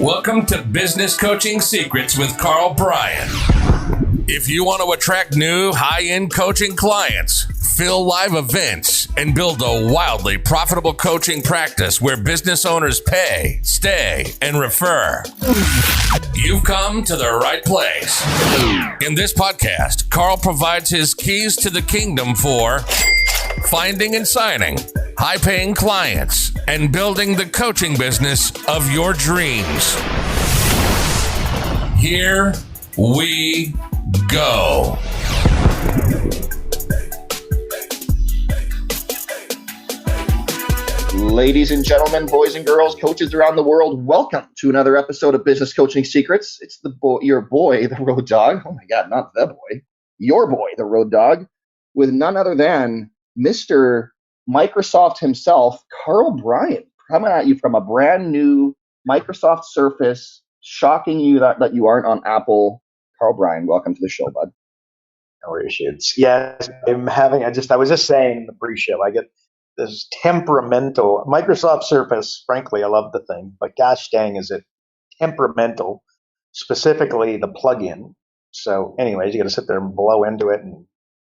Welcome to Business Coaching Secrets with Karl Bryan. If you want to attract new high-end coaching clients, fill live events, and build a wildly profitable coaching practice where business owners pay, stay, and refer, you've come to the right place. In this podcast, Karl provides his keys to the kingdom for finding and signing high-paying clients and building the coaching business of your dreams. Here we go. Ladies and gentlemen, boys and girls, coaches around the world, welcome to another episode of Business Coaching Secrets. It's your boy, the Road Dog. Oh my God, not the boy. Your boy, the Road Dog, with none other than Mr. Microsoft himself, Karl Bryan, coming at you from a brand new Microsoft Surface, shocking you that you aren't on Apple. Karl Bryan, welcome to the show, bud. No issues. Yes, I was just saying in the pre-show, I get this temperamental Microsoft Surface. Frankly, I love the thing, but gosh dang, is it temperamental, specifically the plug-in. So anyways, you got to sit there and blow into it and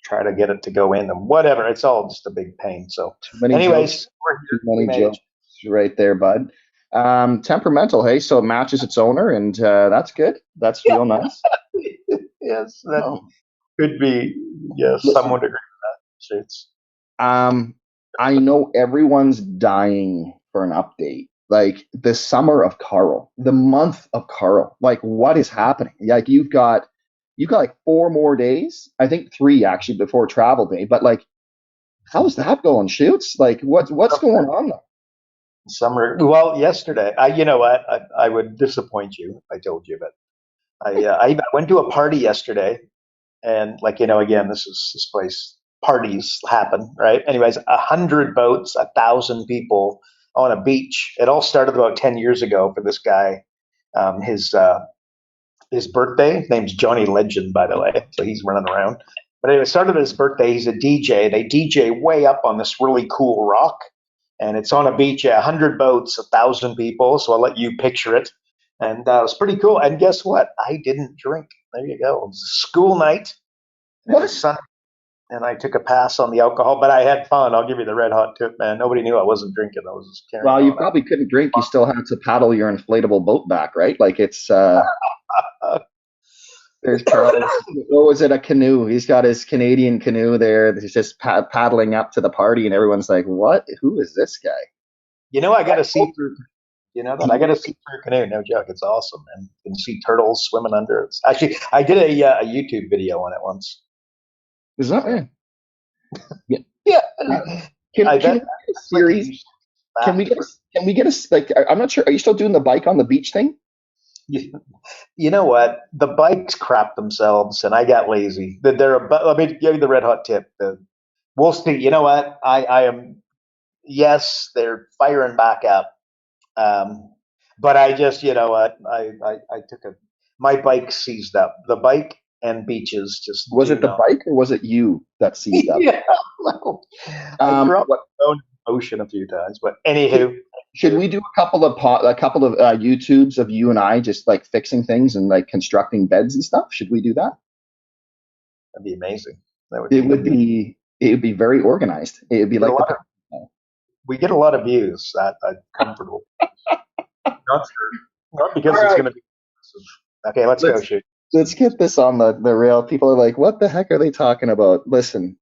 try to get it to go in and whatever. It's all just a big pain. So anyways, too many jokes right there, bud. Temperamental, hey, so it matches its owner, and that's good. That's real nice. Yes, that could be. Yes, someone would agree with that. Shoots. I know everyone's dying for an update. Like the summer of Karl, the month of Karl. Like what is happening? Like you've got like 4 more days. I think 3 actually before travel day. But like, how's that going? Shoots? Like what's going on there? Summer. Well, yesterday, you know what? I would disappoint you if I told you, but I went to a party yesterday, and like, again, this place, parties happen, right? Anyways, 100 boats, 1,000 people on a beach. It all started about 10 years ago for this guy. His birthday, his name's Johnny Legend, by the way, so he's running around. But anyway, it started his birthday. He's a DJ. They DJ way up on this really cool rock, and it's on a beach. 100 boats, 1,000 people. So I'll let you picture it. And it was pretty cool. And guess what? I didn't drink. There you go. It was a school night. It was Sunday, and I took a pass on the alcohol, but I had fun. I'll give you the red hot tip, man. Nobody knew I wasn't drinking. I was just carrying on. Well, you probably couldn't drink. You still had to paddle your inflatable boat back, right? Like it's there's Karl. What was it? A canoe. He's got his Canadian canoe there. He's just paddling up to the party, and everyone's like, "What? Who is this guy?" I got to see through. You know that I got to see through a canoe. No joke. It's awesome, man. You can see turtles swimming under. It's actually, I did a YouTube video on it once. Is that right? Yeah. Can we get a series? Can we get a like? I'm not sure. Are you still doing the bike on the beach thing? You know what? The bikes crap themselves, and I got lazy. Let me give you the red hot tip. We'll see. You know what? I am. Yes, they're firing back up. But I just, you know what? I took my bike seized up. The bike and beaches just. Was it the bike or was it you that seized up? Yeah. Well, I dropped my phone in the ocean a few times, but anywho. Should we do a couple of YouTubes of you and I just like fixing things and like constructing beds and stuff? Should we do that? That'd be amazing. It would be very organized. It would be like we get a lot of views. I'm comfortable. Not because it's going to be. Okay, let's go shoot. Let's get this on the rail. People are like, "What the heck are they talking about?" Listen,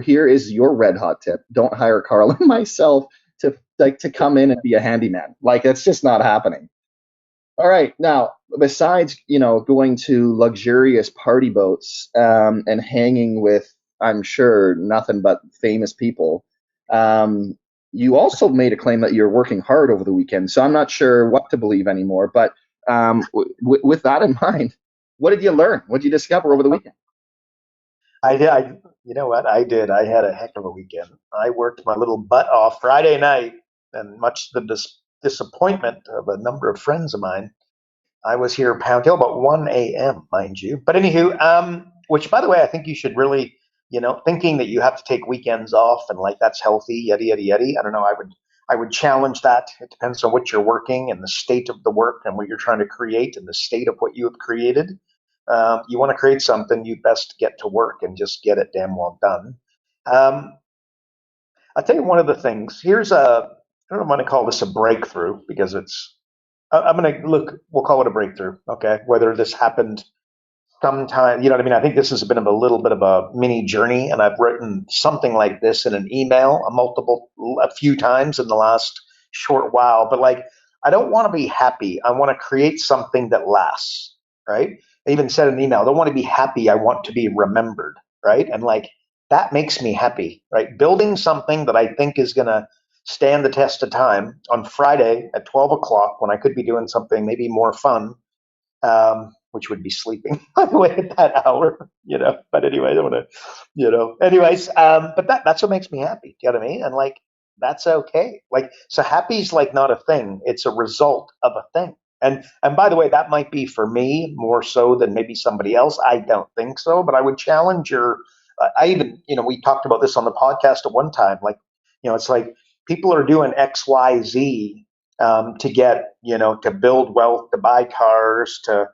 here is your red hot tip. Don't hire Karl and myself to come in and be a handyman. Like it's just not happening. All right. Now, besides, going to luxurious party boats and hanging with, I'm sure, nothing but famous people, you also made a claim that you're working hard over the weekend. So I'm not sure what to believe anymore. But with that in mind, what did you learn? What did you discover over the weekend? I did. You know what? I did. I had a heck of a weekend. I worked my little butt off Friday night, and much to the disappointment of a number of friends of mine, I was here till about 1 a.m., mind you. But anywho, which, by the way, I think you should really, thinking that you have to take weekends off and like that's healthy, yada, yada, yada. I don't know. I would challenge that. It depends on what you're working and the state of the work and what you're trying to create and the state of what you have created. You want to create something, you best get to work and just get it damn well done. I'll tell you one of the things. Here's I don't want to call this a breakthrough because I'm going to look, we'll call it a breakthrough, okay? Whether this happened sometime, you know what I mean? I think this has been a little bit of a mini journey, and I've written something like this in an email a few times in the last short while. But like, I don't want to be happy. I want to create something that lasts, right? I even said in an email, I don't want to be happy. I want to be remembered, right? And like, that makes me happy, right? Building something that I think is going to stand the test of time on Friday at 12 o'clock when I could be doing something maybe more fun, which would be sleeping, by the way, at that hour, you know. But anyway, I don't want to, you know. Anyways, but that's what makes me happy. You know what I mean? And like, that's okay. Like, so happy's like not a thing; it's a result of a thing. And by the way, that might be for me more so than maybe somebody else. I don't think so, but I would challenge your. I even, you know, we talked about this on the podcast at one time. Like, you know, it's like people are doing X, Y, Z to get, you know, to build wealth, to buy cars, to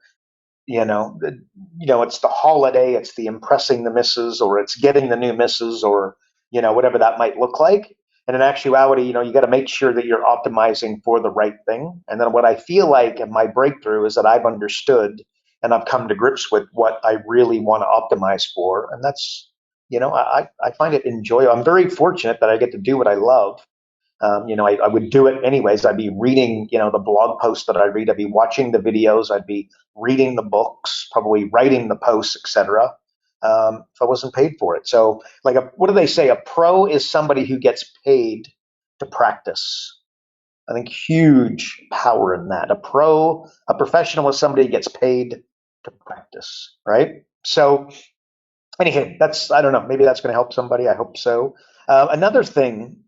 it's the holiday, it's the impressing the missus, or it's getting the new missus, or whatever that might look like. And in actuality, you got to make sure that you're optimizing for the right thing. And then what I feel like in my breakthrough is that I've understood and I've come to grips with what I really want to optimize for, and that's I find it enjoyable. I'm very fortunate that I get to do what I love. I would do it anyways. I'd be reading, the blog posts that I read. I'd be watching the videos. I'd be reading the books, probably writing the posts, etc. If I wasn't paid for it. So, like, what do they say? A pro is somebody who gets paid to practice. I think huge power in that. A professional is somebody who gets paid to practice, right? So, anyway, I don't know. Maybe that's going to help somebody. I hope so. Another thing.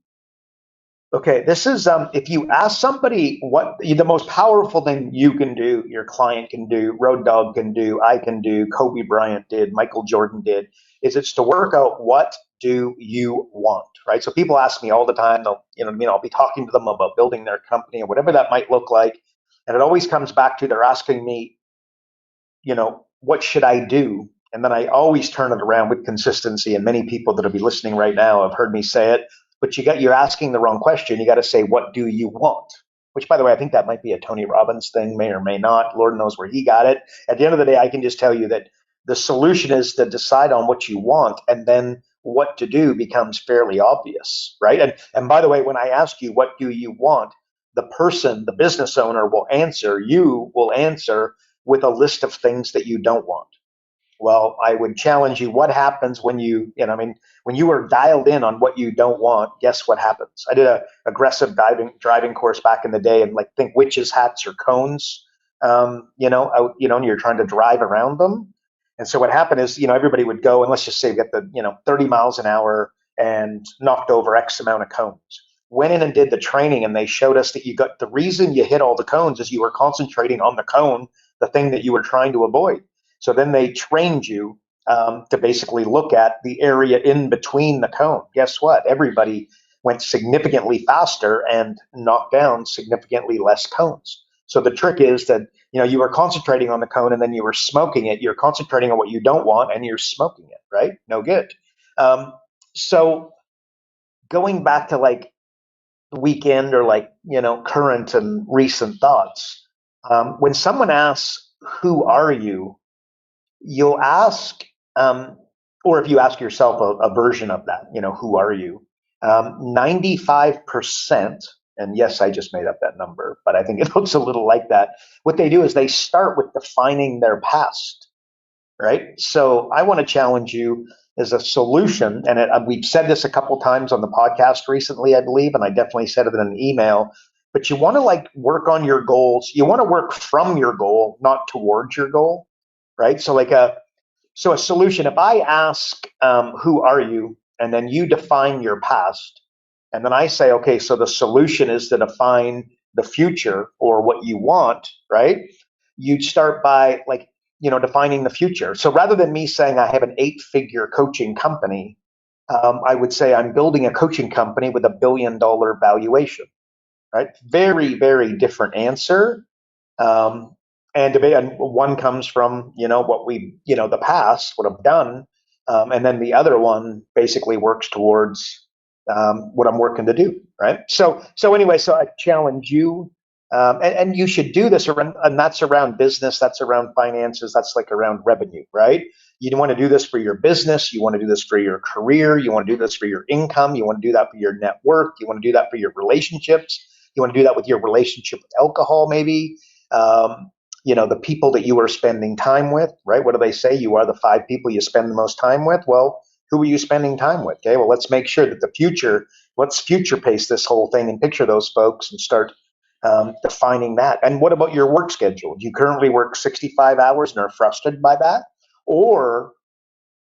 Okay, this is if you ask somebody what the most powerful thing you can do, your client can do, Road Dogg can do, I can do, Kobe Bryant did, Michael Jordan did, is it's to work out what do you want, right? So people ask me all the time, I'll be talking to them about building their company or whatever that might look like, and it always comes back to they're asking me, what should I do? And then I always turn it around with consistency, and many people that will be listening right now have heard me say it. But you're asking the wrong question. You got to say, what do you want? Which, by the way, I think that might be a Tony Robbins thing, may or may not. Lord knows where he got it. At the end of the day, I can just tell you that the solution is to decide on what you want, and then what to do becomes fairly obvious, right? And by the way, when I ask you, what do you want? The person, the business owner you will answer with a list of things that you don't want. Well, I would challenge you. What happens when when you are dialed in on what you don't want? Guess what happens? I did a aggressive driving course back in the day, and like think witches' hats or cones, and you're trying to drive around them. And so what happened is, everybody would go, and let's just say get the 30 miles an hour and knocked over X amount of cones. Went in and did the training, and they showed us that the reason you hit all the cones is you were concentrating on the cone, the thing that you were trying to avoid. So then they trained you to basically look at the area in between the cone. Guess what? Everybody went significantly faster and knocked down significantly less cones. So the trick is that you were concentrating on the cone and then you were smoking it. You're concentrating on what you don't want and you're smoking it, right? No good. So going back to like the weekend or like current and recent thoughts, when someone asks, "Who are you?" you'll ask, or if you ask yourself a version of that, who are you? 95%, and yes, I just made up that number, but I think it looks a little like that. What they do is they start with defining their past, right? So I want to challenge you as a solution, and we've said this a couple times on the podcast recently, I believe, and I definitely said it in an email, but you want to work on your goals. You want to work from your goal, not towards your goal. Right. So a solution, if I ask, who are you? And then you define your past. And then I say, okay, so the solution is to define the future or what you want. Right. You'd start by defining the future. So rather than me saying I have an 8-figure coaching company, I would say I'm building a coaching company with $1 billion valuation. right? Very, very different answer. And one comes from, what we, the past, what I've done. And then the other one basically works towards what I'm working to do, right? So anyway, so I challenge you, and you should do this around, and that's around business, that's around finances, that's like around revenue, right? You want to do this for your business, you want to do this for your career, you want to do this for your income, you want to do that for your network, you want to do that for your relationships, you want to do that with your relationship with alcohol, maybe. Um, the people that you are spending time with, right? What do they say? You are the 5 people you spend the most time with. Well, who are you spending time with? Okay, well, let's make sure that let's future pace this whole thing and picture those folks and start defining that. And what about your work schedule? Do you currently work 65 hours and are frustrated by that? Or,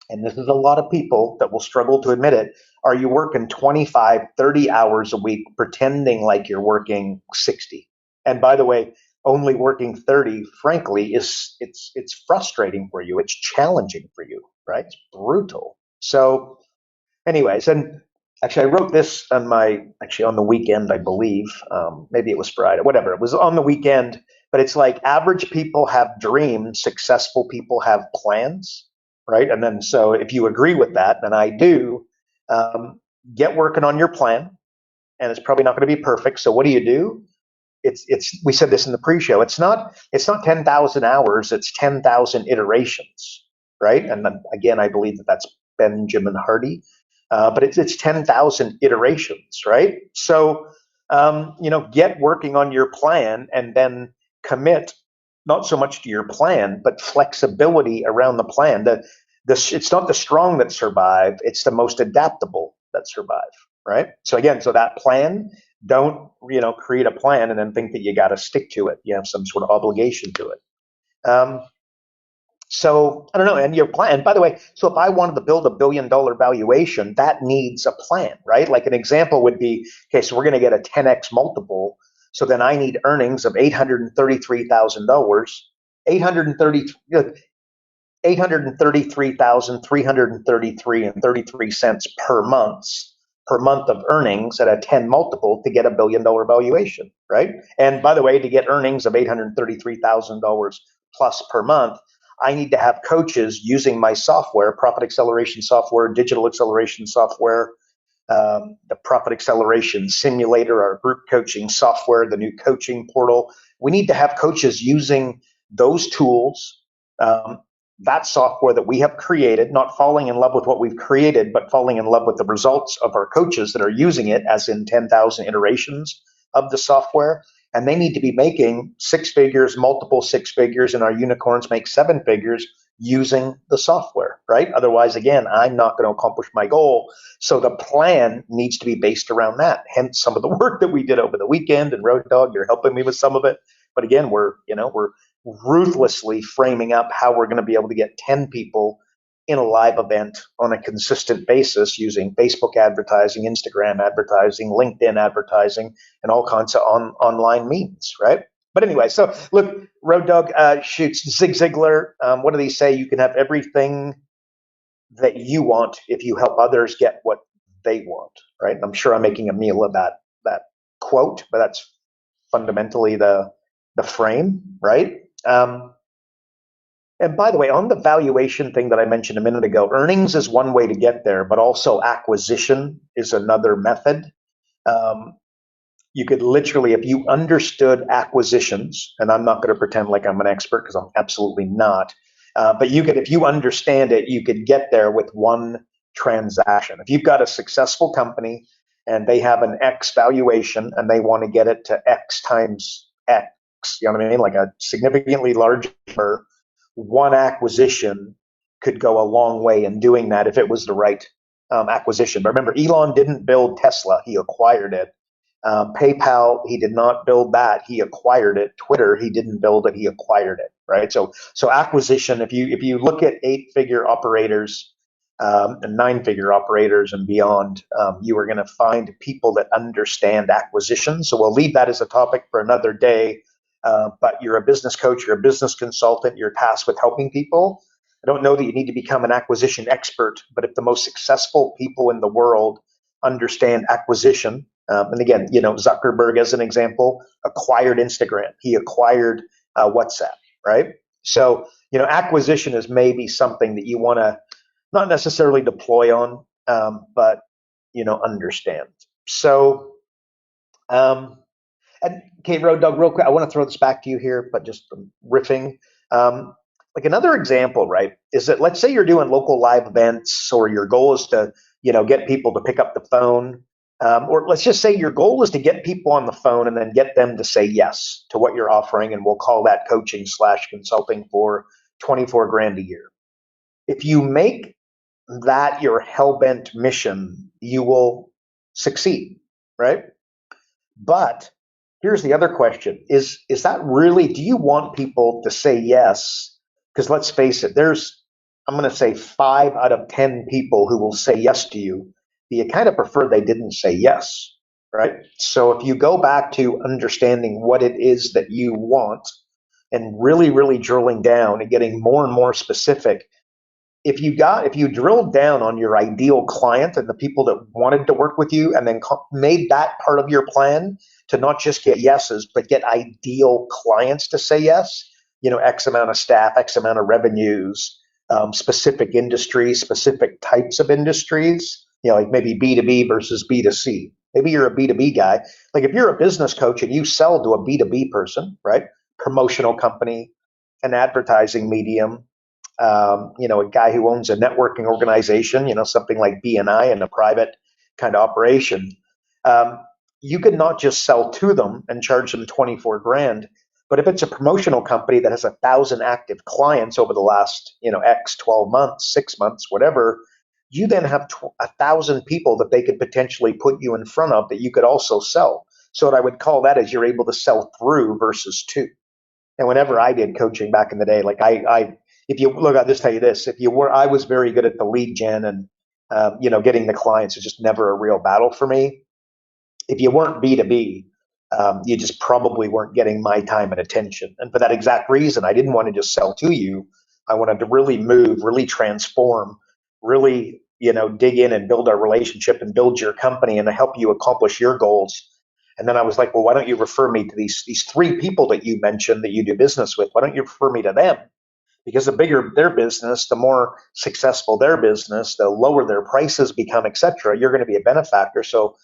and this is a lot of people that will struggle to admit it, are you working 25, 30 hours a week pretending like you're working 60? And by the way, only working 30, frankly, it's frustrating for you. It's challenging for you, right? It's brutal. So anyways, and actually I wrote this on the weekend, I believe. Maybe it was Friday, whatever. It was on the weekend, but it's like average people have dreams, successful people have plans, right? And then, so if you agree with that, and I do, get working on your plan. And it's probably not going to be perfect. So what do? We said this in the pre-show. It's not 10,000 hours. It's 10,000 iterations, right? And then again, I believe that's Benjamin Hardy, but it's 10,000 iterations, right? So get working on your plan and then commit not so much to your plan, but flexibility around the plan. It's not the strong that survive; it's the most adaptable that survive, right? So that plan, don't create a plan and then think that you got to stick to it. You have some sort of obligation to it. So I don't know. And your plan, by the way, so if I wanted to build a $1 billion valuation, that needs a plan, right? Like an example would be, okay, so we're going to get a 10x multiple. So then I need earnings of $833,000, 833,333 and 33 cents per month of earnings at a 10 multiple to get a $1 billion valuation, right? And by the way, to get earnings of $833,000 plus per month, I need to have coaches using my software, profit acceleration software, digital acceleration software, the profit acceleration simulator, our group coaching software, the new coaching portal. We need to have coaches using those tools, that software that we have created, not falling in love with what we've created, but falling in love with the results of our coaches that are using it, as in 10,000 iterations of the software. And they need to be making 6 figures, multiple 6 figures, and our unicorns make 7 figures using the software, right? Otherwise, again, I'm not going to accomplish my goal. So the plan needs to be based around that. Hence some of the work that we did over the weekend. And Road Dog, you're helping me with some of it. But again, we're ruthlessly framing up how we're going to be able to get 10 people in a live event on a consistent basis using Facebook advertising, Instagram advertising, LinkedIn advertising, and all kinds of online means, right? But anyway, so look, Road Dog shoots Zig Ziglar. What do they say? You can have everything that you want if you help others get what they want, right? And I'm sure I'm making a meal of that quote, but that's fundamentally the frame, right? And by the way, on the valuation thing that I mentioned a minute ago, earnings is one way to get there, but also acquisition is another method. You could literally, if you understood acquisitions, and I'm not going to pretend like I'm an expert because I'm absolutely not, but if you understand it, you could get there with one transaction. If you've got a successful company and they have an X valuation and they want to get it to X times X, you know what I mean? Like a significantly larger, one acquisition could go a long way in doing that if it was the right acquisition. But remember, Elon didn't build Tesla, he acquired it. PayPal, he did not build that, he acquired it. Twitter, he didn't build it, he acquired it, right? So acquisition, if you look at 8-figure operators and 9-figure operators and beyond, you are going to find people that understand acquisition. So we'll leave that as a topic for another day. But you're a business coach, you're a business consultant, you're tasked with helping people. I don't know that you need to become an acquisition expert, but if the most successful people in the world understand acquisition, And again, Zuckerberg, as an example, acquired Instagram. He acquired WhatsApp, right? So, acquisition is maybe something that you want to not necessarily deploy on, but, understand. So, and okay, Road Dog, real quick, I want to throw this back to you here, but just riffing. Like another example, right, is that let's say you're doing local live events, or your goal is to, get people to pick up the phone. Or let's just say your goal is to get people on the phone and then get them to say yes to what you're offering. And we'll call that coaching / consulting for 24 grand a year. If you make that your hell-bent mission, you will succeed, right? But here's the other question. Is that really, do you want people to say yes? Because let's face it, I'm going to say 5 out of 10 people who will say yes to you. You kind of prefer they didn't say yes, right? So if you go back to understanding what it is that you want and really, really drilling down and getting more and more specific, if you drilled down on your ideal client and the people that wanted to work with you, and then made that part of your plan to not just get yeses, but get ideal clients to say yes, X amount of staff, X amount of revenues, specific industries, specific types of industries, like maybe B2B versus B2C. Maybe you're a B2B guy. Like if you're a business coach and you sell to a B2B person, right? Promotional company, an advertising medium, a guy who owns a networking organization, something like BNI and a private kind of operation, you could not just sell to them and charge them 24 grand. But if it's a promotional company that has 1,000 active clients over the last, X 12 months, 6 months, whatever, you then have 1,000 people that they could potentially put you in front of that you could also sell. So what I would call that is you're able to sell through versus to. And whenever I did coaching back in the day, like if you look, I'll just tell you this: I was very good at the lead gen and getting the clients. It's just never a real battle for me. If you weren't B2B, you just probably weren't getting my time and attention. And for that exact reason, I didn't want to just sell to you. I wanted to really move, really transform, really dig in and build our relationship and build your company and help you accomplish your goals. And then I was like, well, why don't you refer me to these 3 people that you mentioned that you do business with? Why don't you refer me to them? Because the bigger their business, the more successful their business, the lower their prices become, et cetera. You're going to be a benefactor. So,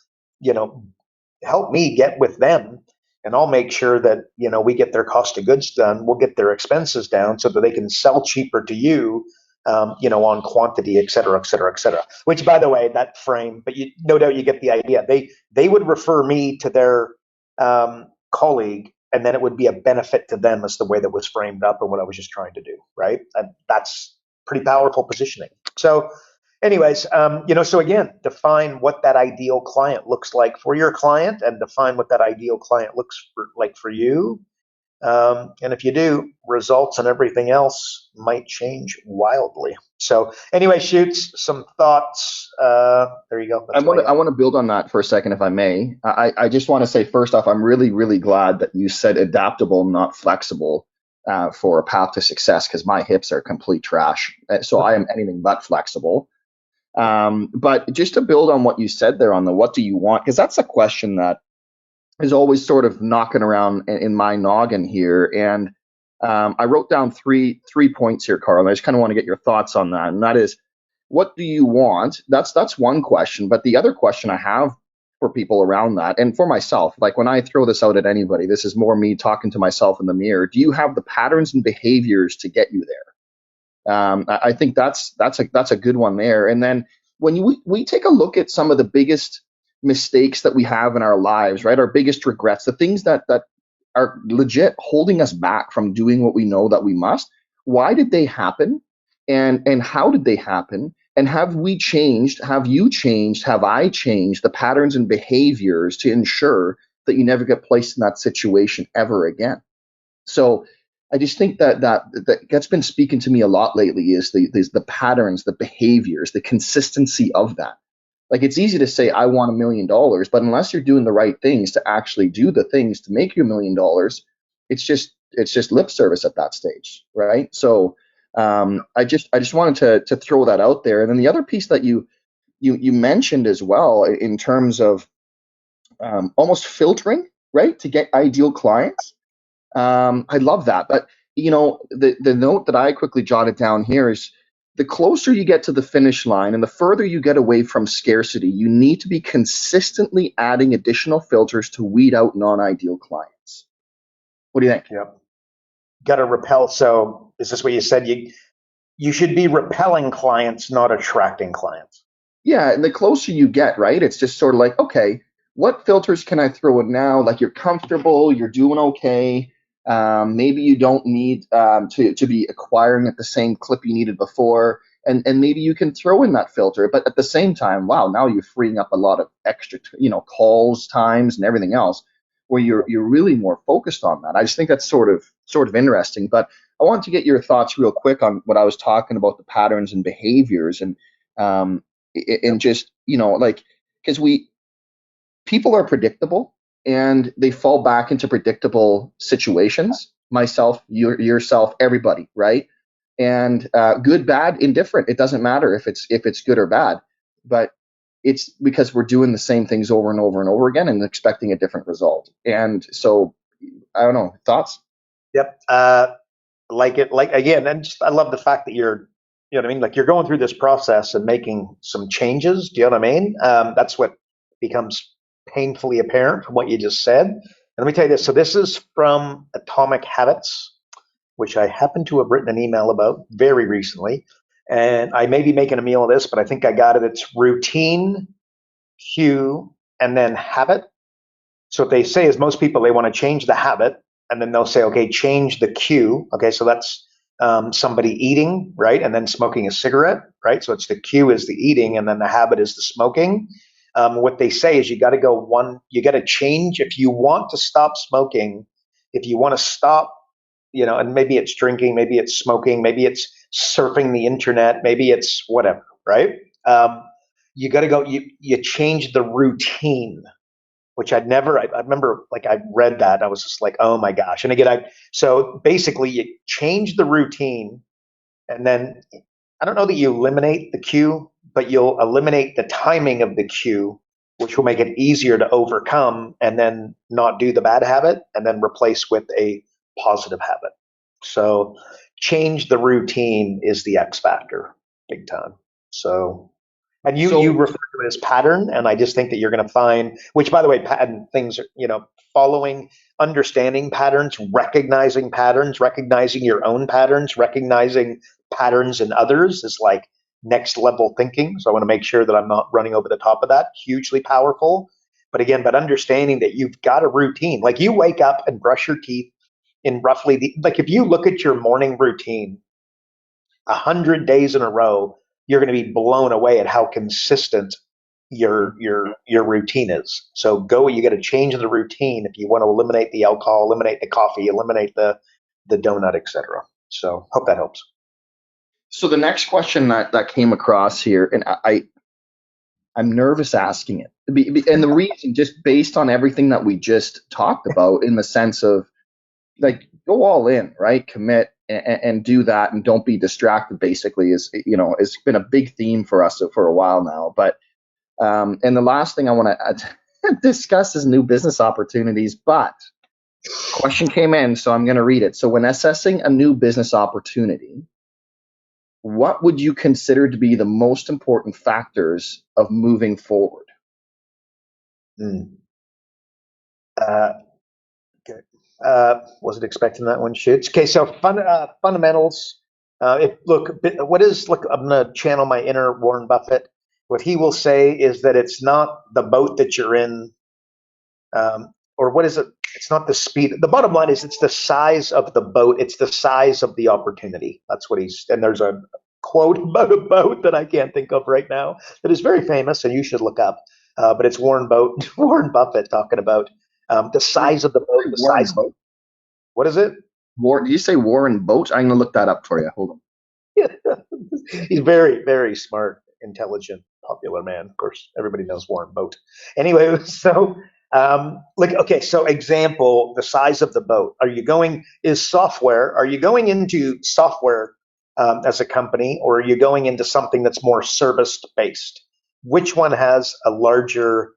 help me get with them, and I'll make sure that, we get their cost of goods done. We'll get their expenses down so that they can sell cheaper to you, on quantity, et cetera, et cetera, et cetera. Which, by the way, that frame, but no doubt you get the idea. They would refer me to their colleague, and then it would be a benefit to them as the way that was framed up and what I was just trying to do, right? And that's pretty powerful positioning. So anyways, so again, define what that ideal client looks like for your client, and define what that ideal client looks like for you. And if you do, results and everything else might change wildly. So anyway, Shoots, some thoughts. There you go. I want to build on that for a second, if I may. I just want to say, first off, I'm really, really glad that you said adaptable, not flexible, for a path to success, because my hips are complete trash. So I am anything but flexible. But just to build on what you said there on the what do you want, because that's a question that is always sort of knocking around in my noggin here. And I wrote down three points here, Karl, and I just kind of want to get your thoughts on that. And that is, what do you want? That's one question. But the other question I have for people around that, and for myself, like when I throw this out at anybody, this is more me talking to myself in the mirror. Do you have the patterns and behaviors to get you there? I think that's a good one there. And then when we take a look at some of the biggest mistakes that we have in our lives, right? Our biggest regrets, the things that are legit holding us back from doing what we know that we must. Why did they happen? And how did they happen? And have we changed? Have you changed? Have I changed the patterns and behaviors to ensure that you never get placed in that situation ever again? So I just think that's been speaking to me a lot lately is the patterns, the behaviors, the consistency of that. Like, it's easy to say, I want $1 million, but unless you're doing the right things to actually do the things to make you $1 million, it's just lip service at that stage, right? So I just wanted to throw that out there. And then the other piece that you mentioned as well, in terms of almost filtering, right, to get ideal clients. I love that. But the note that I quickly jotted down here is the closer you get to the finish line and the further you get away from scarcity, you need to be consistently adding additional filters to weed out non-ideal clients. What do you think? Yep. Got to repel. So is this what you said? You should be repelling clients, not attracting clients. Yeah, and the closer you get, right, it's just sort of like, okay, what filters can I throw in now? Like you're comfortable, you're doing okay. Maybe you don't need to be acquiring at the same clip you needed before, and maybe you can throw in that filter. But at the same time, wow, now you're freeing up a lot of extra, calls, times, and everything else, where you're really more focused on that. I just think that's sort of interesting. But I want to get your thoughts real quick on what I was talking about, the patterns and behaviors, um, and just like, because people are predictable and they fall back into predictable situations. Myself, yourself, everybody, right? And good, bad, indifferent, it doesn't matter if it's good or bad, but it's because we're doing the same things over and over and over again and expecting a different result. And so I don't know, thoughts? Yep. Like again, and just, I love the fact that you know what I mean? Like you're going through this process and making some changes. Do you know what I mean? That's what becomes painfully apparent from what you just said. And let me tell you this. So this is from Atomic Habits, which I happen to have written an email about very recently. And I may be making a meal of this, but I think I got it. It's routine, cue, and then habit. So what they say is most people, they want to change the habit, and then they'll say, okay, change the cue. Okay, so that's somebody eating, right? And then smoking a cigarette, right? So it's the cue is the eating, and then the habit is the smoking. What they say is you got to go one, you got to change. If you want to stop smoking, if you want to stop, and maybe it's drinking, maybe it's smoking, maybe it's surfing the internet, maybe it's whatever, right? You got to go, you change the routine, which I remember, like, I read that and I was just like, oh my gosh. And again, so basically you change the routine, and then I don't know that you eliminate the cue, but you'll eliminate the timing of the cue, which will make it easier to overcome and then not do the bad habit and then replace with a positive habit. So change the routine is the X factor, big time. So, and you So refer to it as pattern, and I just think that you're going to find, which by the way, pattern things, following, understanding patterns, recognizing your own patterns, recognizing patterns in others is like next level thinking. So I want to make sure that I'm not running over the top of that. Hugely powerful. But again, understanding that you've got a routine, like you wake up and brush your teeth in roughly like if you look at your morning routine 100 days in a row, you're going to be blown away at how consistent your routine is. So you got to change the routine if you want to eliminate the alcohol, eliminate the coffee, eliminate the donut, etc. So hope that helps. so the next question that came across here, and I'm nervous asking it, and the reason, just based on everything that we just talked about, in the sense of, like, go all in, right? Commit and do that, and don't be distracted. Basically, it's been a big theme for us for a while now. But and the last thing I want to discuss is new business opportunities. But question came in, so I'm going to read it. So when assessing a new business opportunity, what would you consider to be the most important factors of moving forward? Mm. Okay. Wasn't expecting that one. Shoots. Okay, so fundamentals. Look, I'm going to channel my inner Warren Buffett. What he will say is that it's not the boat that you're in, or what is it? It's not the speed. The bottom line is it's the size of the boat. It's the size of the opportunity. That's what and there's a quote about a boat that I can't think of right now that is very famous and you should look up. But it's Warren Buffett talking about the size of the boat, the Warren size. Boat. What is it? Did you say Warren Boat? I'm going to look that up for you. Hold on. He's very, very smart, intelligent, popular man. Of course, everybody knows Warren Boat. Anyway, so okay, so example, the size of the boat. Are you going into software as a company, or are you going into something that's more service based? Which one has a larger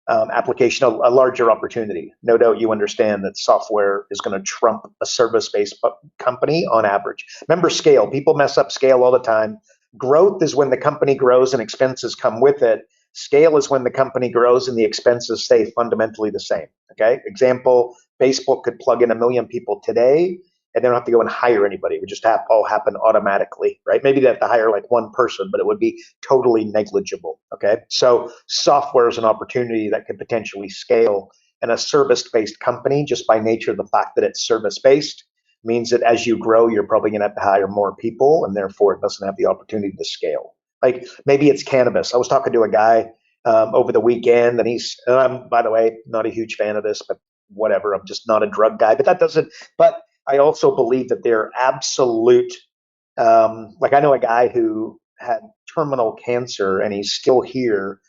application, a larger opportunity. No doubt you understand that software is going to trump a service-based company on average. Remember scale. People mess up scale all the time. Growth is when the company grows and expenses come with it. Scale is when the company grows and the expenses stay fundamentally the same. Okay. Example, Facebook could plug in 1 million people today and they don't have to go and hire anybody. It would just all happen automatically, right? Maybe they have to hire like one person, but it would be totally negligible. Okay. So software is an opportunity that could potentially scale, and a service-based company, just by nature of the fact that it's service-based, means that as you grow, you're probably going to have to hire more people, and therefore it doesn't have the opportunity to scale. Like maybe it's cannabis. I was talking to a guy over the weekend, and I'm, by the way, not a huge fan of this, but whatever. I'm just not a drug guy. But I also believe that they're absolute. Like I know a guy who had terminal cancer, and he's still here,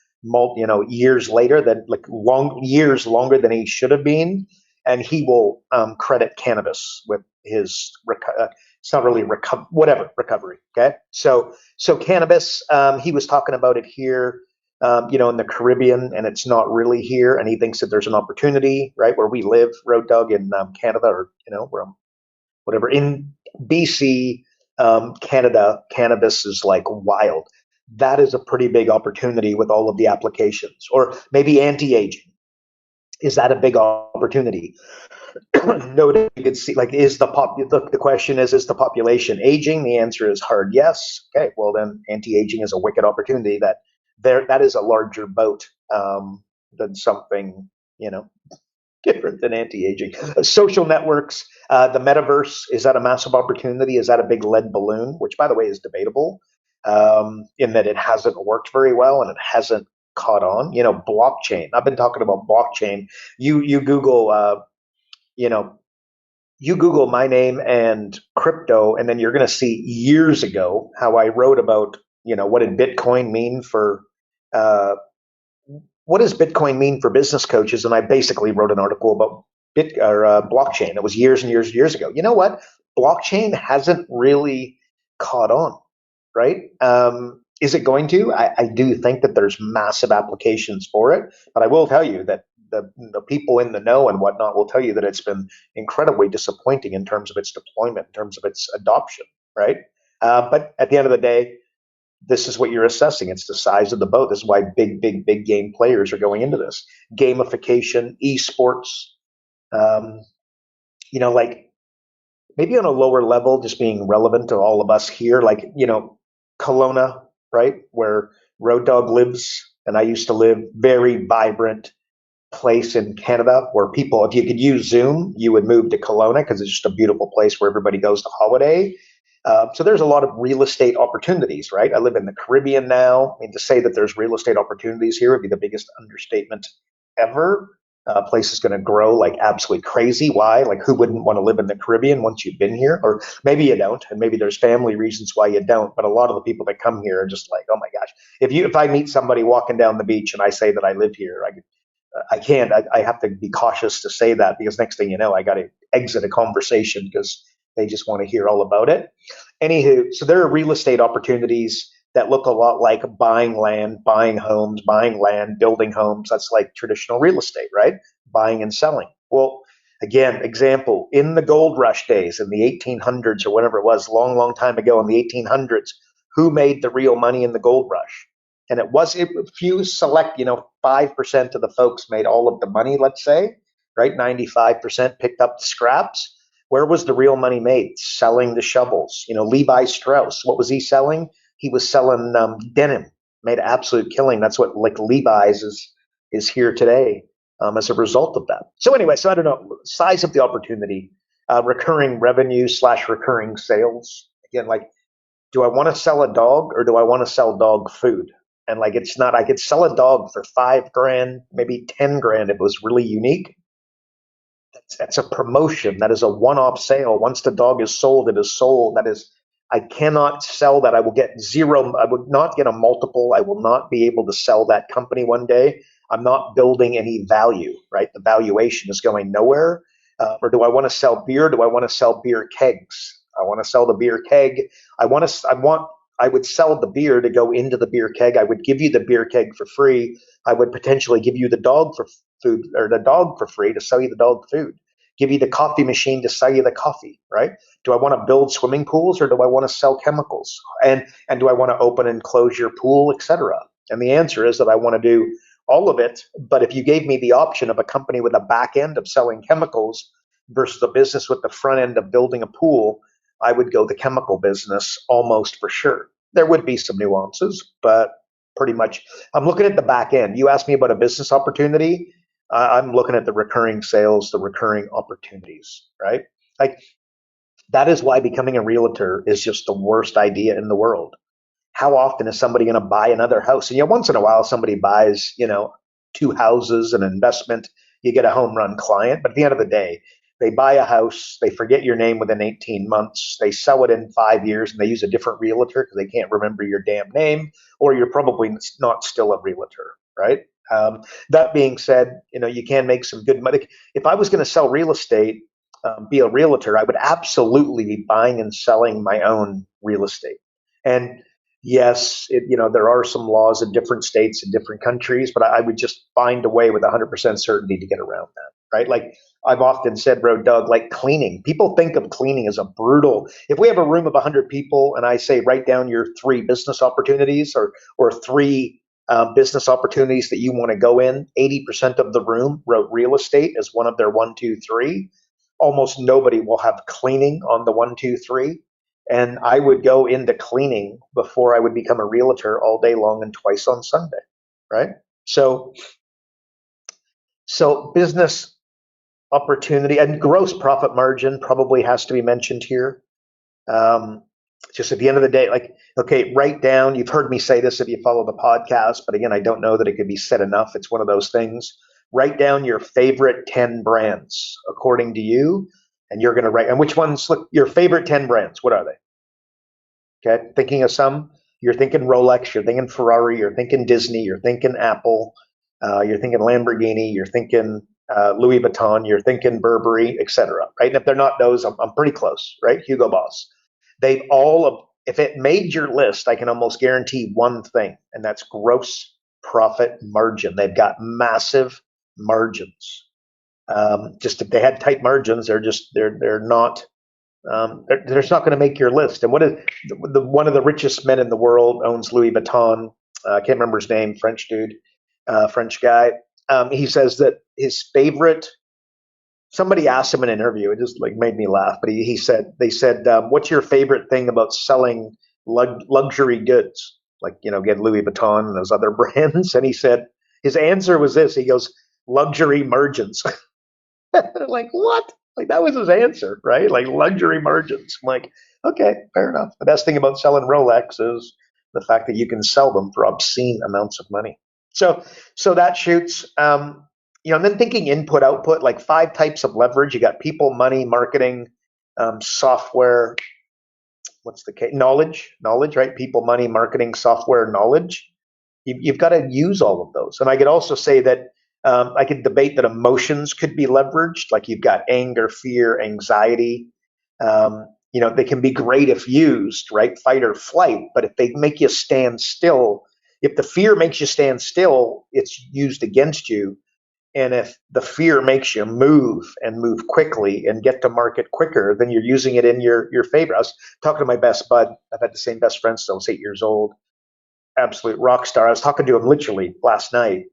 years later, years longer than he should have been, and he will credit cannabis with his it's not really recovery. Okay, so cannabis, he was talking about it here, in the Caribbean, and it's not really here, and he thinks that there's an opportunity right where we live, Road Dog, in Canada, or whatever in BC, Canada. Cannabis is like wild. That is a pretty big opportunity with all of the applications, or maybe anti-aging. Is that a big opportunity? No, you could see, like, the question is the population aging? The answer is hard yes. Okay, well then anti-aging is a wicked opportunity that is a larger boat than something, different than anti-aging. Social networks, the metaverse, is that a massive opportunity? Is that a big lead balloon? Which, by the way, is debatable, in that it hasn't worked very well and it hasn't caught on. Blockchain. I've been talking about blockchain. You Google, you Google my name and crypto, and then you're going to see years ago how I wrote about, what did Bitcoin mean for, what does Bitcoin mean for business coaches? And I basically wrote an article about blockchain. It was years and years and years ago. You know what? Blockchain hasn't really caught on, right? Is it going to? I do think that there's massive applications for it, but I will tell you that the people in the know and whatnot will tell you that it's been incredibly disappointing in terms of its deployment, in terms of its adoption, right? But at the end of the day, this is what you're assessing. It's the size of the boat. This is why big game players are going into this. Gamification, esports, like maybe on a lower level, just being relevant to all of us here, like, Kelowna, right, where Road Dog lives, and I used to live, very vibrant place in Canada where people, if you could use Zoom, you would move to Kelowna because it's just a beautiful place where everybody goes to holiday. So there's a lot of real estate opportunities, right? I live in the Caribbean now. I mean, to say that there's real estate opportunities here would be the biggest understatement ever. Place is going to grow like absolutely crazy. Why? Like, who wouldn't want to live in the Caribbean once you've been here? Or maybe you don't, and maybe there's family reasons why you don't. But a lot of the people that come here are just like, oh my gosh. If I meet somebody walking down the beach and I say that I live here, I can't. I have to be cautious to say that, because next thing you know, I got to exit a conversation because they just want to hear all about it. Anywho, so there are real estate opportunities that look a lot like buying land, buying homes, buying land, building homes. That's like traditional real estate, right? Buying and selling. Well, again, example, in the gold rush days in the 1800s or whatever it was, long time ago in the 1800s, who made the real money in the gold rush? And it was a few select, 5% of the folks made all of the money, let's say, right? 95% picked up the scraps. Where was the real money made? Selling the shovels. Levi Strauss, what was he selling? He was selling denim, made absolute killing. That's what like Levi's is here today as a result of that. So anyway, I don't know, size of the opportunity, recurring revenue / recurring sales. Again, like, do I want to sell a dog or do I want to sell dog food? And like, it's not, I could sell a dog for $5,000, maybe $10,000 if it was really unique. That's a promotion. That is a one-off sale. Once the dog is sold, it is sold. I cannot sell that. I will get zero. I would not get a multiple. I will not be able to sell that company one day. I'm not building any value, right? The valuation is going nowhere. Or do I want to sell beer? Do I want to sell beer kegs? I want to sell the beer keg. I want I would sell the beer to go into the beer keg. I would give you the beer keg for free. I would potentially give you the dog for food, or the dog for free to sell you the dog food. Give you the coffee machine to sell you the coffee, right? Do I want to build swimming pools, or do I want to sell chemicals? And do I want to open and close your pool, etc.? And the answer is that I want to do all of it. But if you gave me the option of a company with a back end of selling chemicals versus a business with the front end of building a pool, I would go the chemical business almost for sure. There would be some nuances, but pretty much I'm looking at the back end. You asked me about a business opportunity. I'm looking at the recurring sales, the recurring opportunities, right? Like, that is why becoming a realtor is just the worst idea in the world. How often is somebody going to buy another house? And once in a while, somebody buys, two houses, an investment, you get a home run client. But at the end of the day, they buy a house, they forget your name within 18 months, they sell it in 5 years, and they use a different realtor because they can't remember your damn name, or you're probably not still a realtor, right? That being said, you can make some good money. If I was going to sell real estate, be a realtor, I would absolutely be buying and selling my own real estate. And yes, there are some laws in different states and different countries, but I would just find a way with 100% certainty to get around that, right? Like I've often said, bro, Doug, like cleaning. People think of cleaning as a brutal. If we have a room of 100 people and I say, write down your 3 business opportunities or 3 business opportunities that you want to go in, 80% of the room wrote real estate as one of their 1, 2, 3. Almost nobody will have cleaning on the 1, 2, 3. And I would go into cleaning before I would become a realtor all day long and twice on Sunday, right? So business opportunity and gross profit margin probably has to be mentioned here. Just at the end of the day, like, okay, write down, you've heard me say this if you follow the podcast, but again, I don't know that it could be said enough. It's one of those things. Write down your favorite 10 brands according to you, and you're going to write, and which ones, look, your favorite 10 brands, what are they? Okay, thinking of some, you're thinking Rolex, you're thinking Ferrari, you're thinking Disney, you're thinking Apple, you're thinking Lamborghini, you're thinking Louis Vuitton, you're thinking Burberry, etc. Right? And if they're not those, I'm pretty close, right? Hugo Boss. They've all, if it made your list, I can almost guarantee one thing, and that's gross profit margin. They've got massive margins. Just if they had tight margins, they're not. They're just not going to make your list. And what is one of the richest men in the world owns Louis Vuitton? I can't remember his name. French dude, French guy. He says that his favorite. Somebody asked him in an interview. It just like made me laugh. But they said, "What's your favorite thing about selling luxury goods? Like get Louis Vuitton and those other brands." And he said his answer was this. He goes, "Luxury margins." Like what? Like that was his answer, right? Like luxury margins. I'm like, okay, fair enough. The best thing about selling Rolex is the fact that you can sell them for obscene amounts of money. So that shoots. And then thinking input output, like 5 types of leverage. You got people, money, marketing, software. What's the case? Knowledge, right? People, money, marketing, software, knowledge. You've got to use all of those. And I could also say that I could debate that emotions could be leveraged. Like you've got anger, fear, anxiety. They can be great if used, right? Fight or flight. But if they make you stand still, if the fear makes you stand still, it's used against you. And if the fear makes you move and move quickly and get to market quicker, then you're using it in your favor. I was talking to my best bud. I've had the same best friend since I was 8 years old. Absolute rock star. I was talking to him literally last night,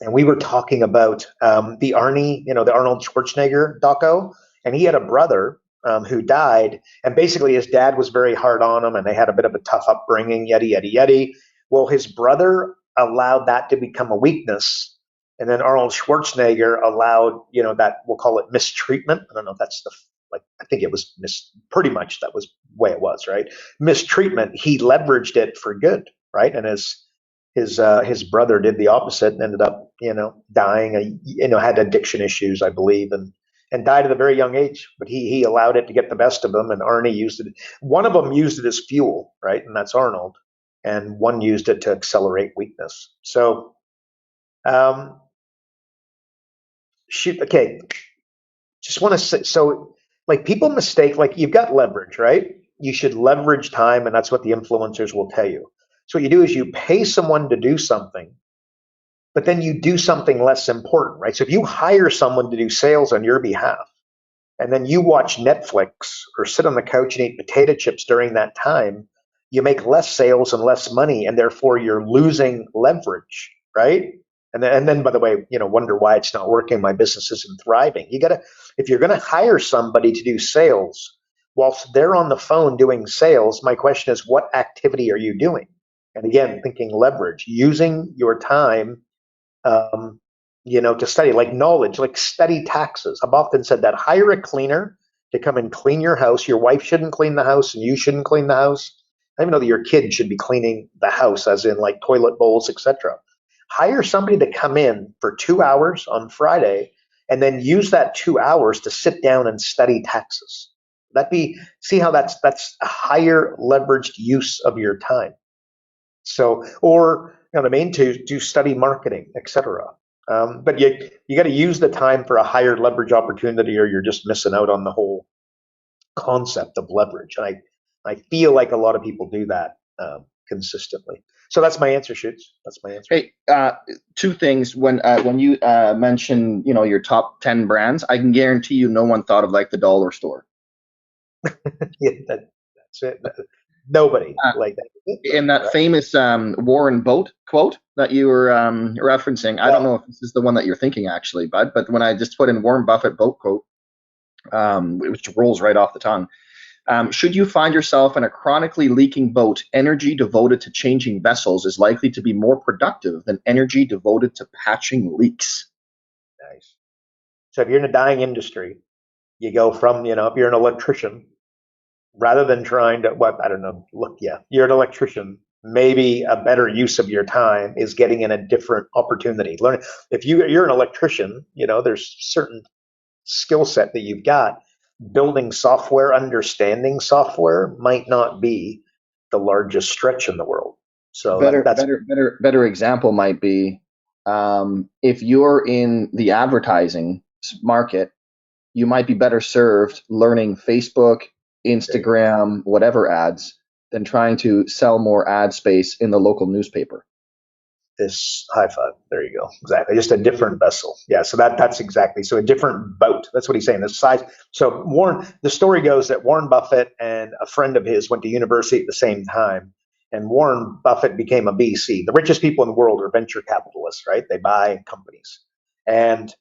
and we were talking about the the Arnold Schwarzenegger doco, and he had a brother who died, and basically his dad was very hard on him, and they had a bit of a tough upbringing, yeti, yeti, yeti. Well, his brother allowed that to become a weakness, and then Arnold Schwarzenegger allowed, that we'll call it mistreatment. I don't know if that's I think it was pretty much that was the way it was, right? Mistreatment. He leveraged it for good, right? And his brother did the opposite and ended up, dying. Had addiction issues, I believe, and died at a very young age. But he allowed it to get the best of him, and Arnie used it. One of them used it as fuel, right? And that's Arnold. And one used it to accelerate weakness. So, okay. Just want to say, so like people mistake, like you've got leverage, right? you should leverage time, and that's what the influencers will tell you. So what you do is you pay someone to do something, but then you do something less important, right? So if you hire someone to do sales on your behalf, and then you watch Netflix or sit on the couch and eat potato chips during that time, you make less sales and less money, and therefore you're losing leverage, right? And then by the way, wonder why it's not working. My business isn't thriving. If you're going to hire somebody to do sales, whilst they're on the phone doing sales, my question is, what activity are you doing? And again, thinking leverage, using your time um, to study, like knowledge, like study taxes. I've often said that hire a cleaner to come and clean your house. Your wife shouldn't clean the house and you shouldn't clean the house. I even know that your kid should be cleaning the house, as in like toilet bowls, etc. Hire somebody to come in for 2 hours on Friday and then use that 2 hours to sit down and study taxes. See how that's a higher leveraged use of your time. So, or you know what I mean, to study marketing, etc. But you got to use the time for a higher leverage opportunity, or you're just missing out on the whole concept of leverage. And I feel like a lot of people do that consistently. So that's my answer, Shoots. That's my answer. Hey, two things. When you mention your top 10 brands, I can guarantee you no one thought of like the dollar store. Yeah, that's it. Nobody like that. In that right? famous Warren Boat quote that you were referencing, I don't know if this is the one that you're thinking actually, Bud, but when I just put in Warren Buffett boat quote, which rolls right off the tongue, should you find yourself in a chronically leaking boat, energy devoted to changing vessels is likely to be more productive than energy devoted to patching leaks. Nice. So if you're in a dying industry, you go from, if you're an electrician, rather than trying to, you're an electrician. Maybe a better use of your time is getting in a different opportunity. Learn if you're an electrician, there's certain skill set that you've got. Building software, understanding software might not be the largest stretch in the world. So Better example might be if you're in the advertising market, you might be better served learning Facebook, Instagram, whatever ads than trying to sell more ad space in the local newspaper. This high five. There you go. Exactly. Just a different vessel. Yeah. So that's exactly. So a different boat. That's what he's saying. The size. So the story goes that Warren Buffett and a friend of his went to university at the same time. And Warren Buffett became a VC. The richest people in the world are venture capitalists, right? They buy companies. And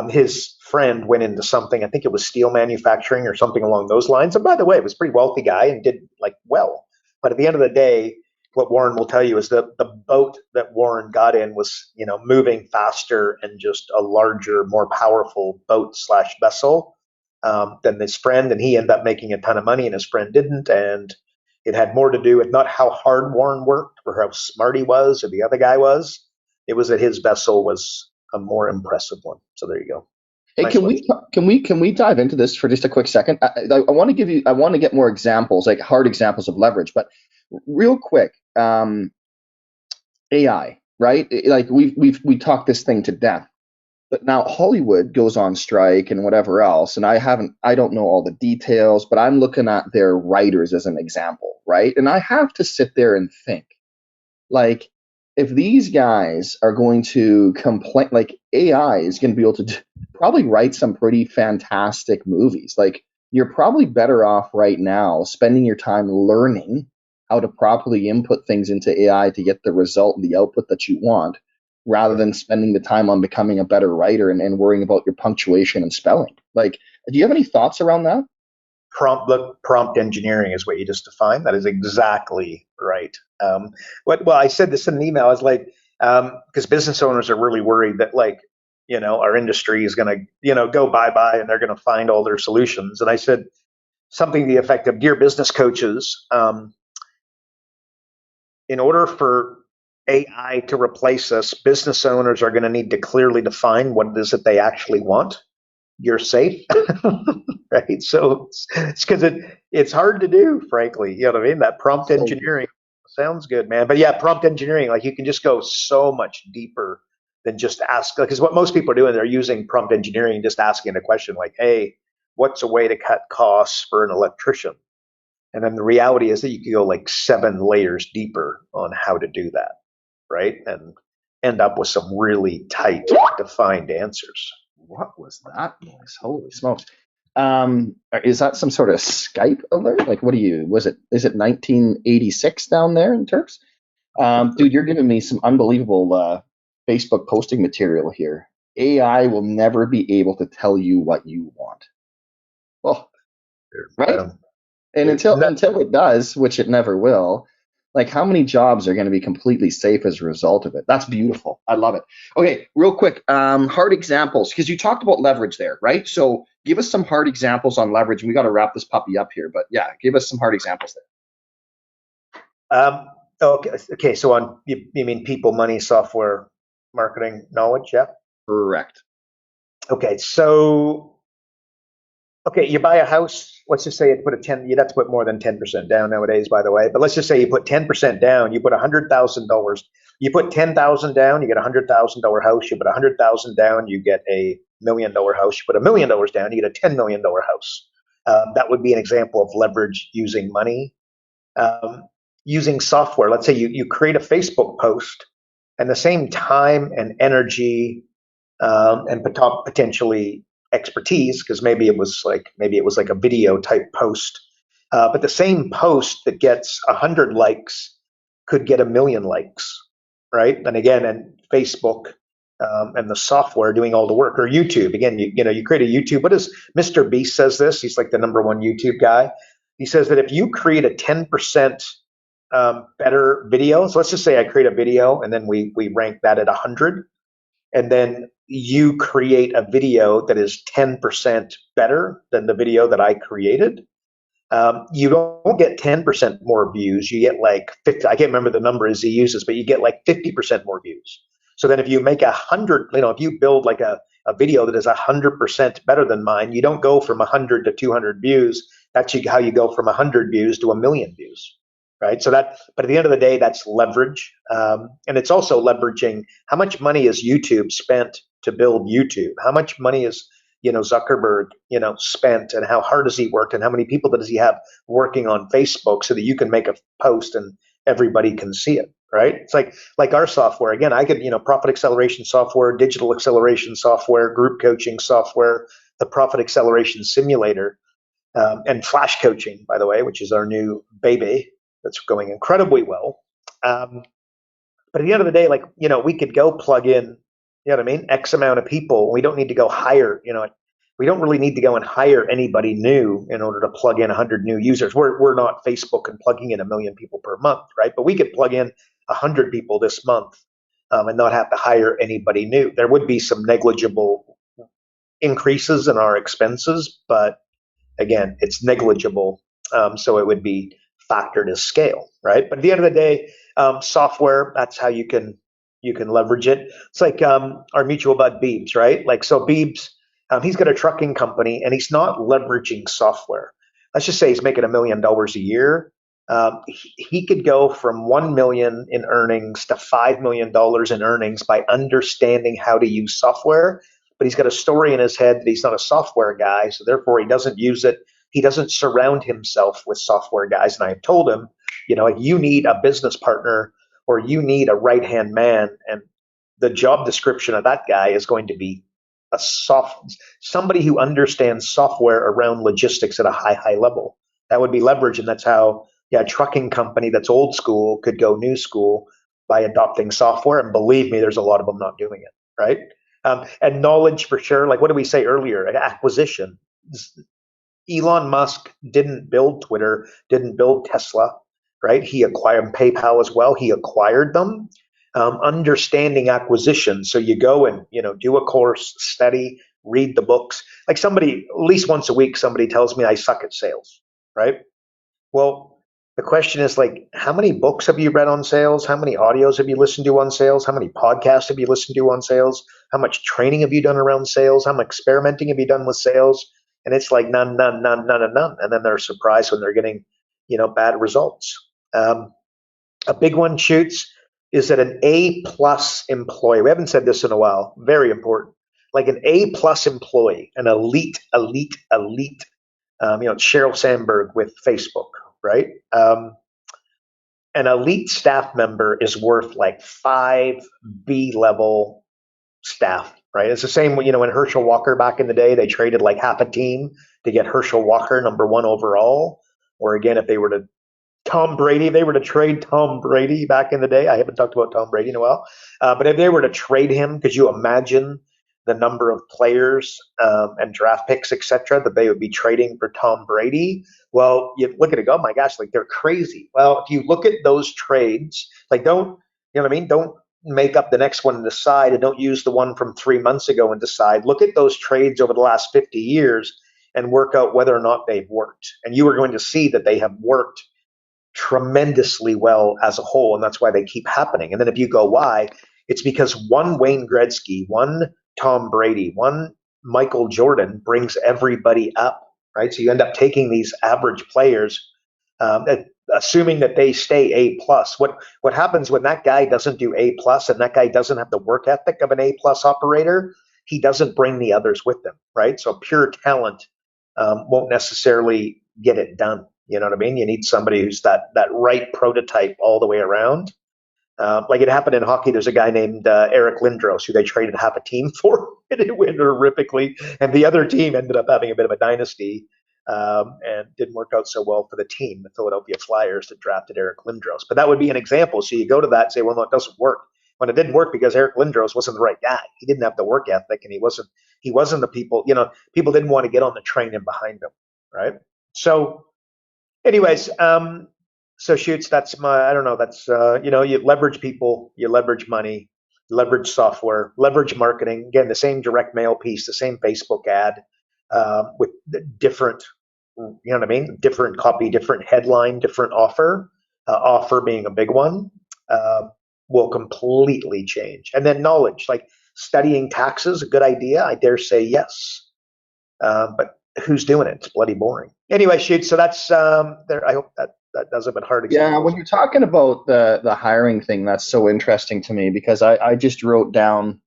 his friend went into something, I think it was steel manufacturing or something along those lines. And by the way, it was a pretty wealthy guy and did like well. But at the end of the day, what Warren will tell you is that the boat that Warren got in was, moving faster and just a larger, more powerful boat / vessel than his friend. And he ended up making a ton of money and his friend didn't. And it had more to do with not how hard Warren worked or how smart he was or the other guy was. It was that his vessel was a more impressive one. So there you go. Hey, Nice can we dive into this for just a quick second? I want to get more examples, like hard examples of leverage, but real quick, AI, right? Like we talked this thing to death, but now Hollywood goes on strike and whatever else, and I don't know all the details, but I'm looking at their writers as an example, right? And I have to sit there and think, like, if these guys are going to complain, like AI is going to be able to probably write some pretty fantastic movies. Like, you're probably better off right now spending your time learning how to properly input things into AI to get the result and the output that you want, rather than spending the time on becoming a better writer and worrying about your punctuation and spelling. Like, do you have any thoughts around that? Prompt engineering is what you just defined. That is exactly right. Well, I said this in an email. I was like, because business owners are really worried that our industry is going to, go bye-bye and they're going to find all their solutions. And I said something to the effect of, dear business coaches, in order for AI to replace us, business owners are going to need to clearly define what it is that they actually want. You're safe, right? So it's because it's hard to do, frankly. You know what I mean? That prompt engineering sounds good, man. But yeah, prompt engineering, like you can just go so much deeper than just ask. Because what most people are doing, they're using prompt engineering, just asking a question like, "Hey, what's a way to cut costs for an electrician?" And then the reality is that you could go like 7 layers deeper on how to do that, right? And end up with some really tight, defined answers. What was that noise? Holy smokes. Is that some sort of Skype alert? Like, is it 1986 down there in Turks? Dude, you're giving me some unbelievable Facebook posting material here. AI will never be able to tell you what you want. Well, right? And until it does, which it never will, like how many jobs are going to be completely safe as a result of it? That's beautiful. I love it. Okay, real quick, hard examples, because you talked about leverage there, right? So give us some hard examples on leverage. We got to wrap this puppy up here, but yeah, give us some hard examples there. Okay. So you mean people, money, software, marketing, knowledge? Yeah. Correct. Okay. So, you buy a house. Let's just say you put you'd have to put more than 10% down nowadays, by the way. But let's just say you put 10% down. You put $100,000. You put 10,000 down, you get $100,000 house. You put 100,000 down, you get a $1 million house. You put $1 million down, you get a $10 million house. That would be an example of leverage using money. Using software, let's say you create a Facebook post, and the same time and energy and potentially expertise, because maybe it was like a video type post, but the same post that gets 100 likes could get 1 million likes, right? And again, and Facebook and the software doing all the work, or YouTube. Again, you create a YouTube. What does Mr. Beast says this? He's like the #1 YouTube guy. He says that if you create a 10% better video, so let's just say I create a video and then we rank that at 100, and then you create a video that is 10% better than the video that I created, you don't get 10% more views. You get like 50. I can't remember the number as he uses, but you get like 50% more views. So then if you make 100, if you build like a video that is 100% better than mine, you don't go from 100 to 200 views. That's how you go from 100 views to 1 million views. Right. But at the end of the day, that's leverage. And it's also leveraging how much money is YouTube spent to build YouTube? How much money is, Zuckerberg, spent, and how hard has he worked, and how many people does he have working on Facebook so that you can make a post and everybody can see it. Right. It's like our software. Again, I could, profit acceleration software, digital acceleration software, group coaching software, the profit acceleration simulator, and flash coaching, by the way, which is our new baby. That's going incredibly well. But at the end of the day, we could go plug in, X amount of people. We don't need to go hire, we don't really need to go and hire anybody new in order to plug in 100 new users. We're not Facebook and plugging in 1 million people per month, right? But we could plug in 100 people this month and not have to hire anybody new. There would be some negligible increases in our expenses, but again, it's negligible. So it would be factored as scale, right? But at the end of the day, software, that's how you can leverage it. It's like our mutual bud Beebs, right? So Beebs, he's got a trucking company and he's not leveraging software. Let's just say he's making $1 million a year. He could go from 1 million in earnings to $5 million in earnings by understanding how to use software. But he's got a story in his head that he's not a software guy, so therefore he doesn't use it. He doesn't surround himself with software guys. And I've told him, you need a business partner or you need a right-hand man. And the job description of that guy is going to be somebody who understands software around logistics at a high level. That would be leverage. And that's how a trucking company that's old school could go new school by adopting software. And believe me, there's a lot of them not doing it, right? And knowledge for sure. Like what did we say earlier? Acquisition. Elon Musk didn't build Twitter, didn't build Tesla, right? He acquired PayPal as well. He acquired them. Understanding acquisition. So you go and, do a course, study, read the books. Like somebody, at least once a week, somebody tells me I suck at sales, right? Well, the question is how many books have you read on sales? How many audios have you listened to on sales? How many podcasts have you listened to on sales? How much training have you done around sales? How much experimenting have you done with sales? And it's like none. And then they're surprised when they're getting, bad results. A big one, Shoots, is that an A+ employee, we haven't said this in a while, very important, like an A+ employee, an elite, Sheryl Sandberg with Facebook, right? An elite staff member is worth like 5 B-level staff, right? It's the same, when Herschel Walker back in the day, they traded like half a team to get Herschel Walker #1 overall. Or again, if they were to Tom Brady, if they were to trade Tom Brady back in the day, I haven't talked about Tom Brady in a while, but if they were to trade him, could you imagine the number of players and draft picks, etc., that they would be trading for Tom Brady? Well, you look at it, go, oh my gosh, like they're crazy. Well, if you look at those trades, like don't, you know what I mean? Don't make up the next one and decide, and don't use the one from 3 months ago and decide. Look at those trades over the last 50 years and work out whether or not they've worked. And you are going to see that they have worked tremendously well as a whole, and that's why they keep happening. And then if you go, why? It's because one Wayne Gretzky, one Tom Brady, one Michael Jordan brings everybody up, right? So you end up taking these average players, assuming that they stay A plus. What happens when that guy doesn't do A plus and that guy doesn't have the work ethic of an A plus operator? He doesn't bring the others with him, right? So pure talent won't necessarily get it done. You know what I mean? You need somebody who's that right prototype all the way around. Like it happened in hockey. There's a guy named Eric Lindros who they traded half a team for, and it went horrifically. And the other team ended up having a bit of a dynasty and didn't work out so well for the team, the Philadelphia Flyers, that drafted Eric Lindros. But that would be an example. So you go to that and say, well, no, it doesn't work. When it didn't work because Eric Lindros wasn't the right guy. He didn't have the work ethic, and he wasn't the people. People didn't want to get on the train and behind him, right? So anyways, so shoots, that's I don't know, that's, you leverage people, you leverage money, leverage software, leverage marketing. Again, the same direct mail piece, the same Facebook ad, with different, you know what I mean? Different copy, different headline, different offer, offer being a big one, will completely change. And then knowledge, like studying taxes, a good idea. I dare say yes. But who's doing it? It's bloody boring. Anyway, shoot. So that's there. I hope that does a bit hard example. Yeah, when you're talking about the hiring thing, that's so interesting to me because I just wrote down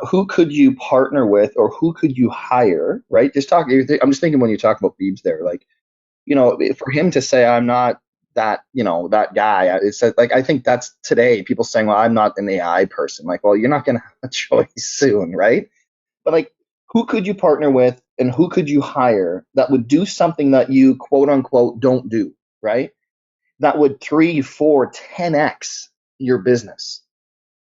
who could you partner with or who could you hire, right? I'm just thinking when you talk about Beebs there, like, for him to say I'm not that, that guy, it's like, I think that's today people saying, well, I'm not an AI person. Like, well, you're not going to have a choice soon, right? But like, who could you partner with and who could you hire that would do something that you quote unquote don't do, right? That would 3, 4, 10x your business.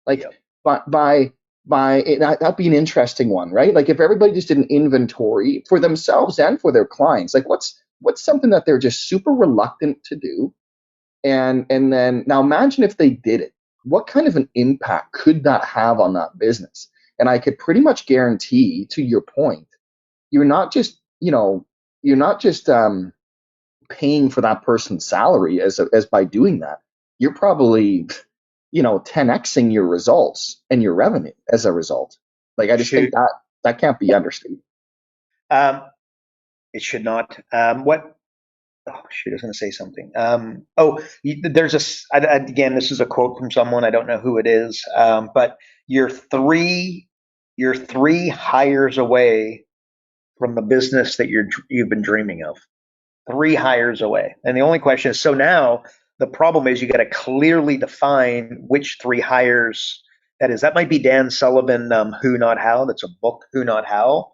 Like, yep. But that'd be an interesting one, right? Like if everybody just did an inventory for themselves and for their clients, like what's something that they're just super reluctant to do, and then now imagine if they did it. What kind of an impact could that have on that business? And I could pretty much guarantee, to your point, you're not just paying for that person's salary as by doing that. You're probably 10xing your results and your revenue as a result. Like I just think that can't be understated. It should not. Oh shoot, I was going to say something. There's again, this is a quote from someone, I don't know who it is, but you're three hires away from the business that you've been dreaming of. 3 hires away. And the only question is, so now the problem is you got to clearly define which 3 hires that is. That might be Dan Sullivan, Who Not How. That's a book, Who Not How.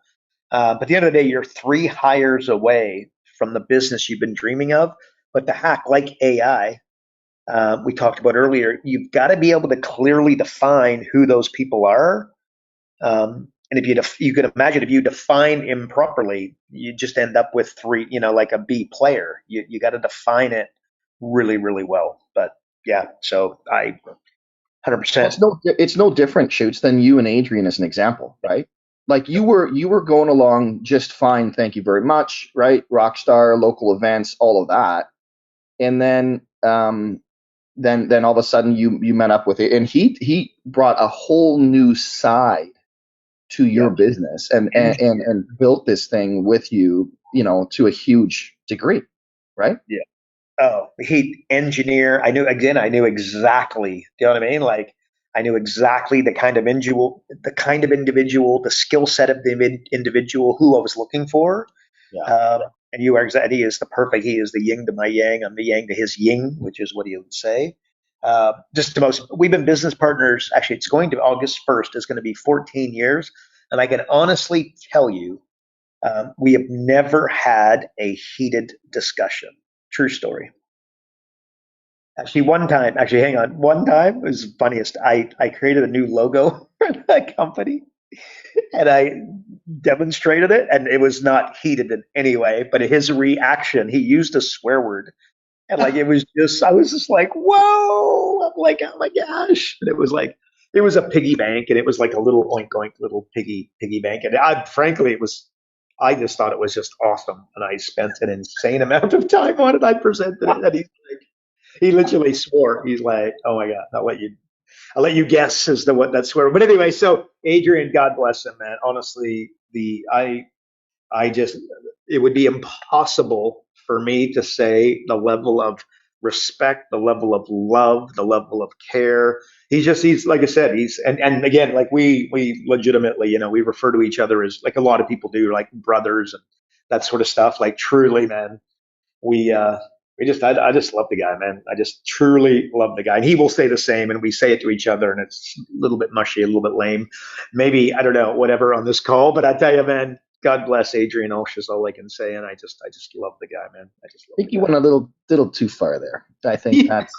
But at the end of the day, you're 3 hires away from the business you've been dreaming of. But the hack, like AI, we talked about earlier, you've got to be able to clearly define who those people are. And if you can imagine, if you define improperly, you just end up with 3, like a B player. You got to define it really, really well. But yeah, so I 100%. It's no different, Shoots, than you and Adrian as an example, right? Like you were going along just fine, thank you very much, right? Rockstar, local events, all of that, and then all of a sudden you met up with it, and he brought a whole new side to your business and built this thing with you, to a huge degree, right? Yeah. Oh, he engineer. I knew exactly. Do you know what I mean? Like I knew exactly the kind of individual, the skill set of the individual who I was looking for. Yeah. And you are exactly, he is the perfect, he is the yin to my yang, I'm the yang to his yin, which is what he would say. Just the most, we've been business partners, actually, it's going to August 1st, it's going to be 14 years. And I can honestly tell you, we have never had a heated discussion. True story. Actually, hang on. One time, it was the funniest. I created a new logo for that company and I demonstrated it, and it was not heated in any way. But his reaction, he used a swear word. And like, it was just, I was just like, whoa. I'm like, oh my gosh. And it was like, it was a piggy bank, and it was like a little oink oink little piggy bank. And frankly, I just thought it was just awesome. And I spent an insane amount of time on it. I presented it, and he literally swore. He's like, "Oh my God, I'll let you guess as to what that swear." But anyway, so Adrian, God bless him, man. Honestly, I just, it would be impossible for me to say the level of respect, the level of love, the level of care. He's like I said, and again, like we legitimately, we refer to each other as, like a lot of people do, like brothers and that sort of stuff. Like truly, man, we I just love the guy, man. I just truly love the guy, and he will say the same. And we say it to each other, and it's a little bit mushy, a little bit lame, maybe, I don't know, whatever on this call. But I tell you, man, God bless Adrian Osh is all I can say, and I just love the guy, man. I just love. I think you went a little too far there. I think that's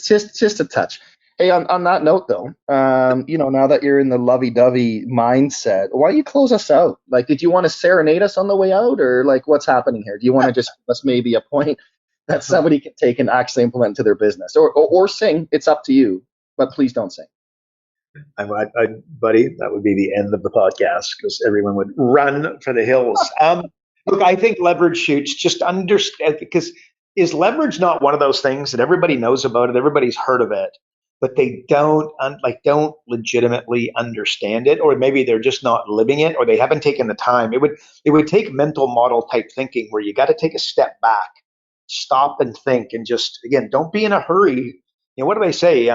just a touch. Hey, on that note though, now that you're in the lovey-dovey mindset, why don't you close us out? Like, did you want to serenade us on the way out, or like what's happening here? Do you want to just give us maybe a point that somebody can take and actually implement to their business, or sing? It's up to you, but please don't sing. Buddy, that would be the end of the podcast because everyone would run for the hills. Look, I think leverage shoots, just understand, because is leverage not one of those things that everybody knows about it, everybody's heard of it, but they don't legitimately understand it, or maybe they're just not living it, or they haven't taken the time. It would take mental model type thinking where you got to take a step back, stop and think, and just, again, don't be in a hurry. What do they say?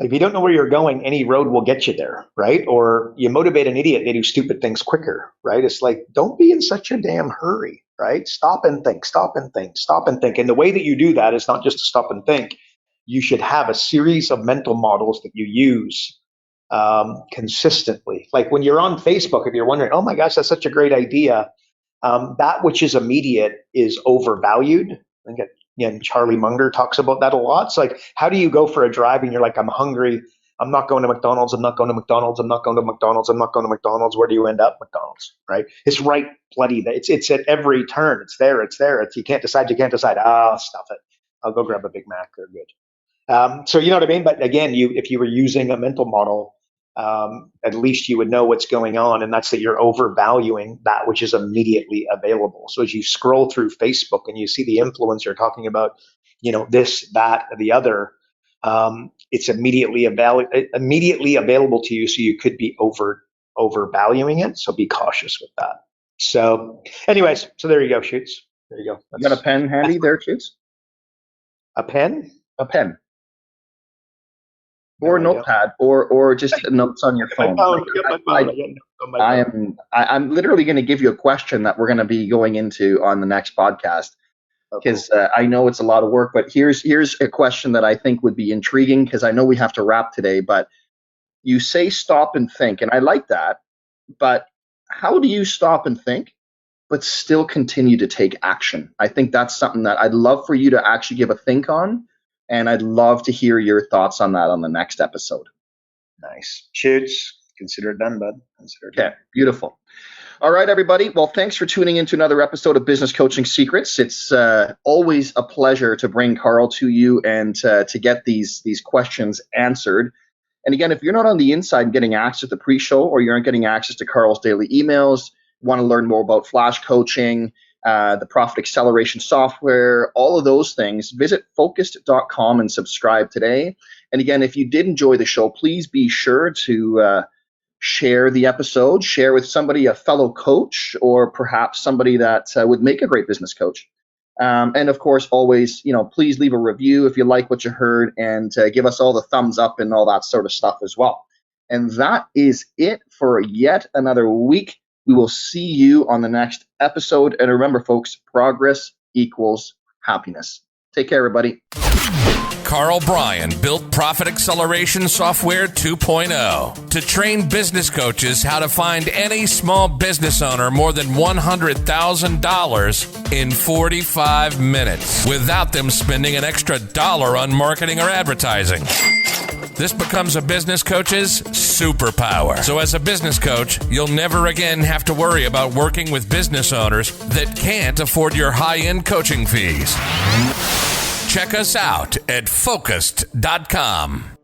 If you don't know where you're going, any road will get you there, right? Or you motivate an idiot, they do stupid things quicker, right? It's like, don't be in such a damn hurry, right? Stop and think, stop and think, stop and think. And the way that you do that is not just to stop and think. You should have a series of mental models that you use consistently. Like when you're on Facebook, if you're wondering, oh my gosh, that's such a great idea, that which is immediate is overvalued. I think Charlie Munger talks about that a lot. It's like, how do you go for a drive and you're like, I'm hungry, I'm not going to McDonald's, I'm not going to McDonald's, I'm not going to McDonald's, I'm not going to McDonald's. Where do you end up? McDonald's, right? It's right bloody, it's at every turn. It's there. It's, you can't decide. Ah, stuff it. I'll go grab a Big Mac. They're good. So you know what I mean? But again, if you were using a mental model, at least you would know what's going on, and that's that you're overvaluing that which is immediately available. So as you scroll through Facebook and you see the influencer talking about, this, that, or the other, it's immediately available to you. So you could be overvaluing it. So be cautious with that. So, anyways, there you go, Shoots. There you go. You got a pen handy there, Shoots? A pen? A pen. Or a notepad, or just notes on your phone. I'm literally going to give you a question that we're going to be going into on the next podcast, because I know it's a lot of work. But here's a question that I think would be intriguing, because I know we have to wrap today. But you say stop and think, and I like that. But how do you stop and think, but still continue to take action? I think that's something that I'd love for you to actually give a think on. And I'd love to hear your thoughts on that on the next episode. Nice. Shoots. Consider it done, bud. Okay, beautiful. All right, everybody. Well, thanks for tuning into another episode of Business Coaching Secrets. It's always a pleasure to bring Karl to you and to get these questions answered. And again, if you're not on the inside getting access to the pre-show, or you aren't getting access to Karl's daily emails, want to learn more about flash coaching, the profit acceleration software, all of those things, visit focused.com and subscribe today. And again, if you did enjoy the show, please be sure to share the episode, share with somebody, a fellow coach, or perhaps somebody that would make a great business coach. And of course, always, please leave a review if you like what you heard, and give us all the thumbs up and all that sort of stuff as well. And that is it for yet another week. We will see you on the next episode. And remember, folks, progress equals happiness. Take care, everybody. Karl Bryan built Profit Acceleration Software 2.0 to train business coaches how to find any small business owner more than $100,000 in 45 minutes without them spending an extra dollar on marketing or advertising. This becomes a business coach's superpower. So as a business coach, you'll never again have to worry about working with business owners that can't afford your high-end coaching fees. Check us out at focused.com.